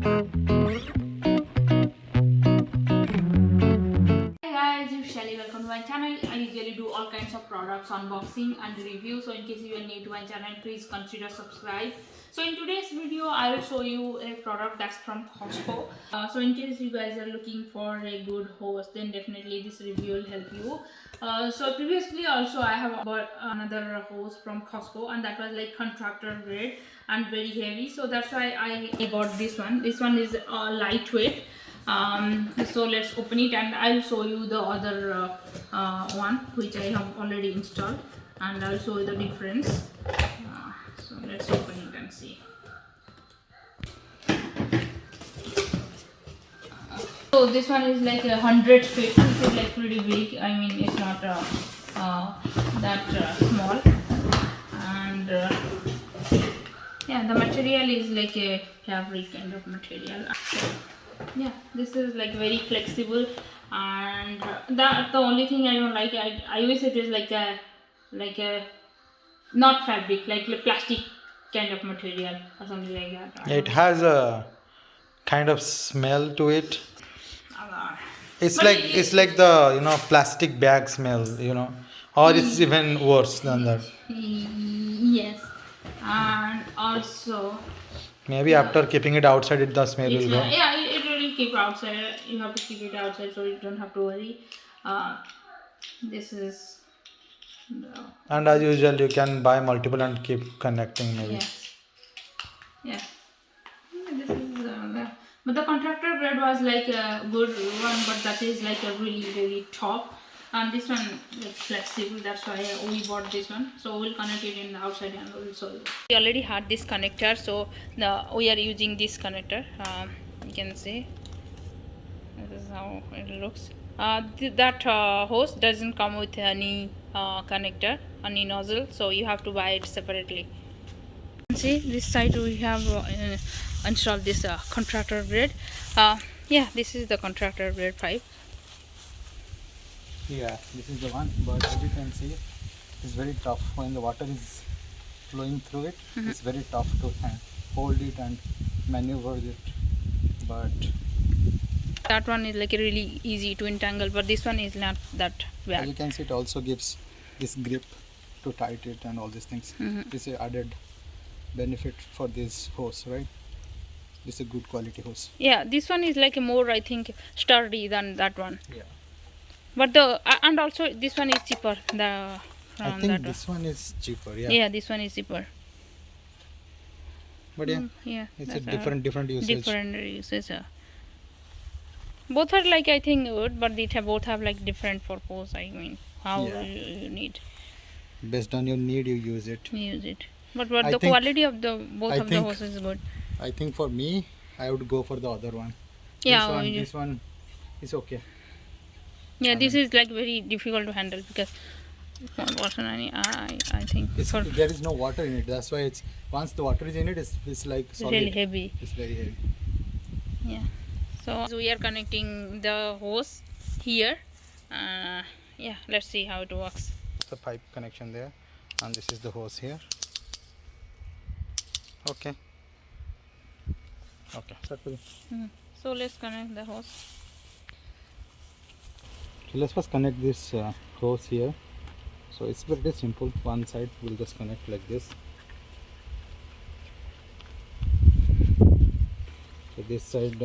Welcome to my channel. I usually do all kinds of products unboxing and review, so in case you are new to my channel, please consider subscribe. So in today's video I will show you a product that's from Costco. So in case you guys are looking for a good hose, then definitely this review will help you. So previously also I have bought another hose from Costco, and that was like contractor grade and very heavy, so that's why I bought this one. This one is lightweight. So let's open it and I'll show you the other one which I have already installed, and I'll show you the difference. So let's open it and see. So this one is like 100 feet, which is like pretty big. I mean, it's not that small, and yeah, the material is like a fabric kind of material. So, yeah, this is like very flexible, and the only thing I don't like, I wish it is like a not fabric, like a plastic kind of material or something like that. It has a kind of smell to it. It's But like it's like the plastic bag smell, or it's even worse than that. Yes, and also Maybe after keeping it outside, the smell will go. yeah, it will keep outside. You have to keep it outside, so you don't have to worry. This is And as usual, you can buy multiple and keep connecting maybe. yes, yeah. This is but the contractor grade was like a good one, but that is like a really top. And this one is flexible, that's why we bought this one. So we'll connect it in the outside and we'll show you. We already had this connector, so we are using this connector. You can see this is how it looks. That hose doesn't come with any connector, any nozzle, so you have to buy it separately. See, this side we have installed this contractor grade. Yeah, this is the contractor grade pipe. Yeah, this is the one, but as you can see, it's very tough. When the water is flowing through it, it's very tough to hold it and maneuver it. But that one is like really easy to entangle, but this one is not that bad. as you can see, it also gives this grip to tight it and all these things. This is added benefit for this hose, right? This is a good quality hose. Yeah, this one is like a more, I think, sturdy than that one. Yeah. But and also this one is cheaper. I think this one is cheaper. Yeah. Yeah, this one is cheaper. But yeah, yeah, it's a different usage. Different usage. Both are like, I think, good, but they both have like different purpose. I mean, how you need. Based on your need, you use it. But the quality of the both of the hoses is good. I think for me, I would go for the other one. Yeah, this one is okay. Yeah, this is like very difficult to handle because I think there is no water in it. That's why it's once the water is in it, it's like solid. Really heavy. It's very heavy. Yeah. So we are connecting the hose here. Yeah, let's see how it works. The pipe connection there, and this is the hose here. Okay. Start with it. So let's connect the hose. So let's first connect this hose here. So it's very simple. One side we'll just connect like this. So this side,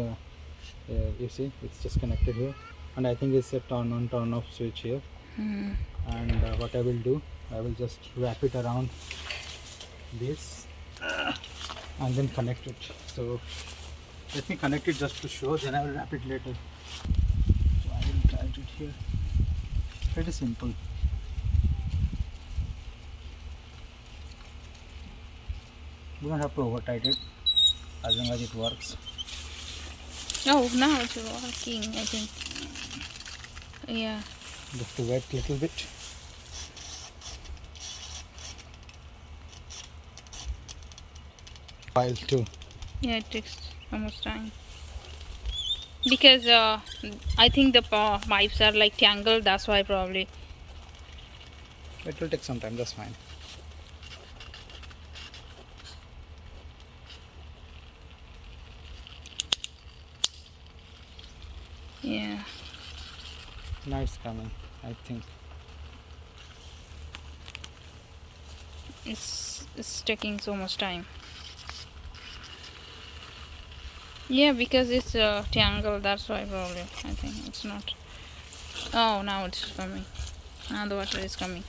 you see, it's just connected here, and I think it's a turn on, turn off switch here. And what I will do, I will just wrap it around this and then connect it. So let me connect it just to show, then I will wrap it later. So I will tight it here. Pretty simple. We don't have to over tight it as long as it works. Oh, now it's working, I think. Yeah. Just to wet a little bit. While too. Yeah, it takes so much time. Because I think the pipes are like tangled, that's why probably. It will take some time, that's fine. Yeah. Now it's coming, I think. It's taking so much time. Yeah, because it's a triangle, that's why probably. I think it's not. Oh, now it's coming. Now the water is coming.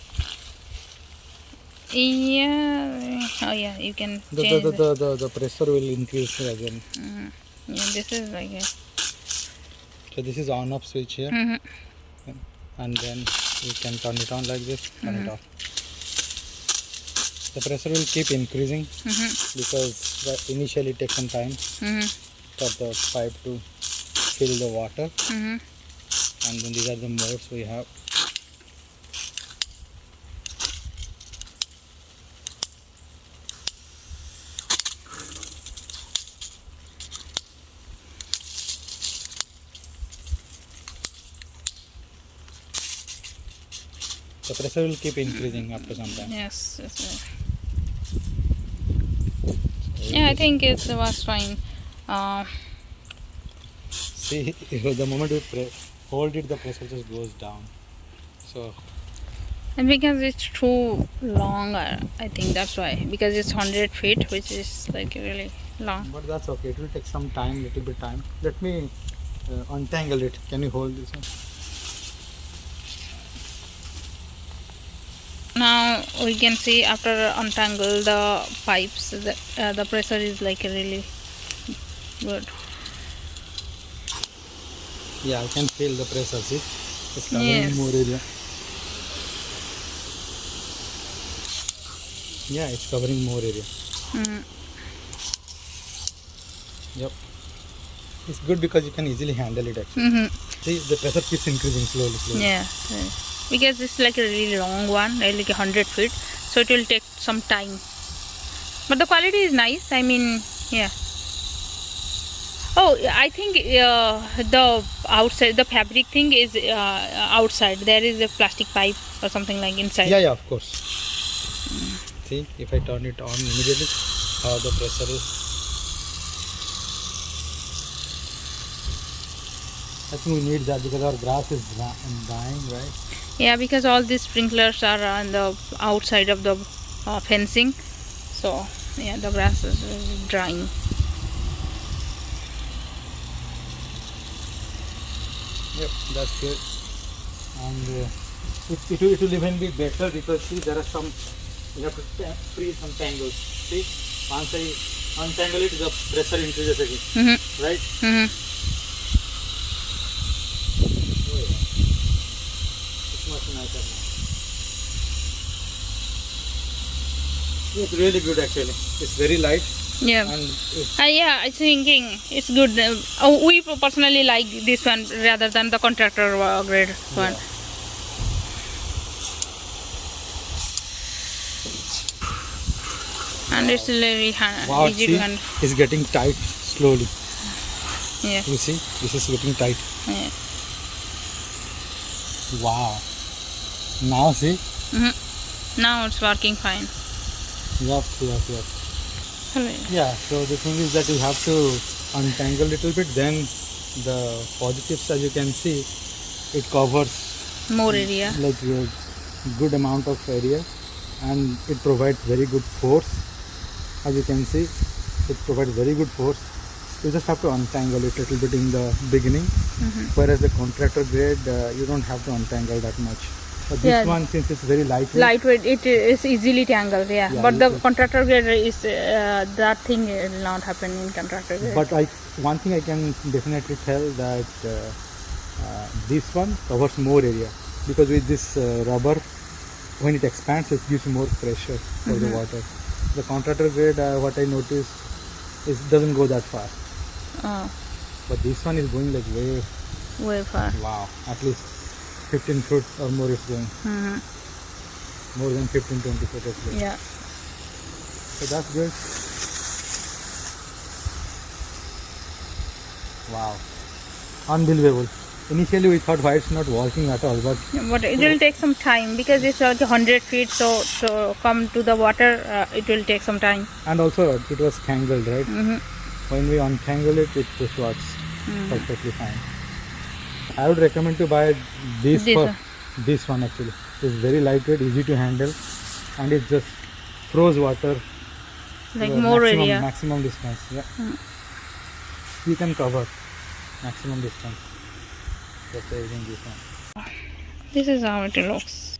Yeah. Oh yeah, you can change The pressure will increase again. Yeah, this is like a. So this is on off switch here, and then you can turn it on like this, turn it off. The pressure will keep increasing because initially it takes some time for the pipe to fill the water, and then these are the modes we have. The pressure will keep increasing after some time. Yes, that's right. Yeah, I think it was fine. See, the moment we hold it, the pressure just goes down. So, And because it's too long, I think that's why. Because it's 100 feet, which is like really long. but that's okay. It will take some time, little bit time. Let me untangle it. Can you hold this one? Now we can see after untangle the pipes, the pressure is like really good. Yeah, I can feel the pressure. See, it's covering Yes. more area. Yeah, it's covering more area. Yep. It's good because you can easily handle it actually. See, the pressure keeps increasing slowly. Yeah, right. Because it's like a really long one, like 100 feet, so it will take some time. But the quality is nice. I mean, yeah. Oh, I think the outside, the fabric thing is outside. There is a plastic pipe or something like inside. Yeah, of course. See, if I turn it on immediately, how the pressure is. I think we need that because our grass is dying, right? Yeah, because all these sprinklers are on the outside of the fencing, so yeah, the grass is drying. Yep, that's good. And it will even be better because see, there are some, you have to free some tangles. See, once I untangle it, the pressure increases again, right? Oh yeah, it's much nicer now. It's really good actually. It's very light. Yeah. And Yeah, I thinking it's good. We personally like this one rather than the contractor grade one. And it's very wow, easy see, to handle. it's getting tight slowly. Yeah. You see, this is getting tight. Yeah. Wow. Now see. Now it's working fine. Yep. Yeah, so the thing is that you have to untangle a little bit, then the positives, as you can see, it covers More area. like a good amount of area, and it provides very good force. As you can see, it provides very good force. You just have to untangle it a little bit in the beginning, whereas the contractor grade, you don't have to untangle that much. But this one, since it's very lightweight, It is easily tangled, yeah. But the contractor grade is that thing will not happen in contractor grade. But one thing I can definitely tell that this one covers more area, because with this rubber, when it expands, it gives more pressure for the water. The contractor grade, what I noticed, is doesn't go that far. Oh, But this one is going like way far. wow, at least 15 foot or more it's going. More than 15-20 foot it's going. Yeah. So that's good. Wow, unbelievable. Initially we thought why it's not working at all, but But it will take some time because it's like 100 feet, so to come to the water, it will take some time. and also it was tangled, right? When we untangle it, it just works perfectly fine. I would recommend to buy this This for one. this one actually. It's very lightweight, easy to handle, and it just throws water to Like the more maximum area. maximum distance. Yeah, you can cover maximum distance. Just using this one. This is how it looks.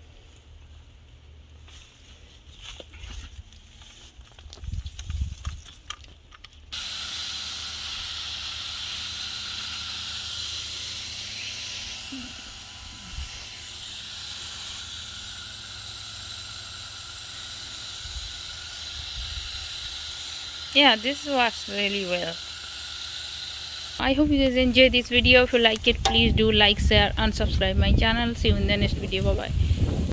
Yeah, this works really well. I hope you guys enjoy this video. If you like it, please do like, share and subscribe my channel. See you in the next video. Bye bye.